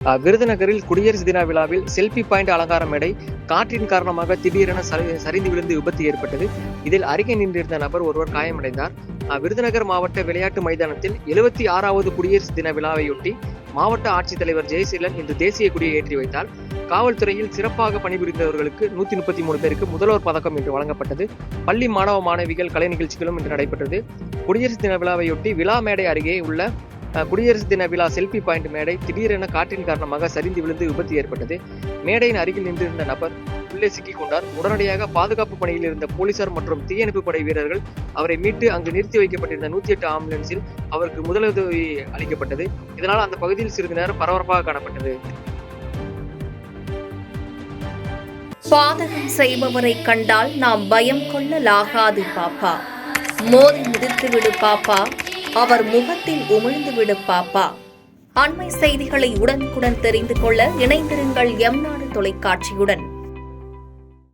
விருதுநகரில் குடியரசு தின விழாவில் செல்ஃபி பாயிண்ட் அலங்கார மேடை காற்றின் காரணமாக திடீரென சரிந்து விழுந்து விபத்து ஏற்பட்டது. இதில் அருகே நின்றிருந்த நபர் ஒருவர் காயமடைந்தார். விருதுநகர் மாவட்ட விளையாட்டு மைதானத்தில் 76வது குடியரசு தின விழாவையொட்டி மாவட்ட ஆட்சித்தலைவர் ஜெயசீலன் இன்று தேசிய கொடியை ஏற்றி வைத்தார். காவல்துறையில் சிறப்பாக பணிபுரிந்தவர்களுக்கு 133 பேருக்கு முதல்வர் பதக்கம் இன்று வழங்கப்பட்டது. பள்ளி மாணவ மாணவிகள் கலை நிகழ்ச்சிகளும் இன்று நடைபெற்றது. குடியரசு தின விழாவையொட்டி விழா மேடை அருகே உள்ள குடியரசு தின விழா செல்ஃபி பாயிண்ட் மேடை திடீரென காற்றின் காரணமாக சரிந்து விழுந்து விபத்து ஏற்பட்டது. மேடையின் அருகில் நின்றிருந்த நபர் உள்ளே சிக்கிக் கொண்டார். உடனடியாக பாதுகாப்பு பணியில் இருந்த போலீசார் மற்றும் தீயணைப்பு படை வீரர்கள் அவரை மீட்டு அங்கு நிறுத்தி வைக்கப்பட்டிருந்த 108 ஆம்புலன்ஸில் அவருக்கு முதலுதவி அளிக்கப்பட்டது. இதனால் அந்த பகுதியில் சிறிது நேரம் பரபரப்பாக காணப்பட்டது. பாதகம் செய்பவரை கண்டால் நாம் பயம் கொள்ளலாகாது பாப்பா. மோதி மிதித்து விடு பாப்பா, அவர் முகத்தில் உமிழ்ந்து விடு பாப்பா. அண்மை செய்திகளை உடனுக்குடன் தெரிந்து கொள்ள இணைந்திருங்கள் எம் நாடு தொலைக்காட்சியுடன்.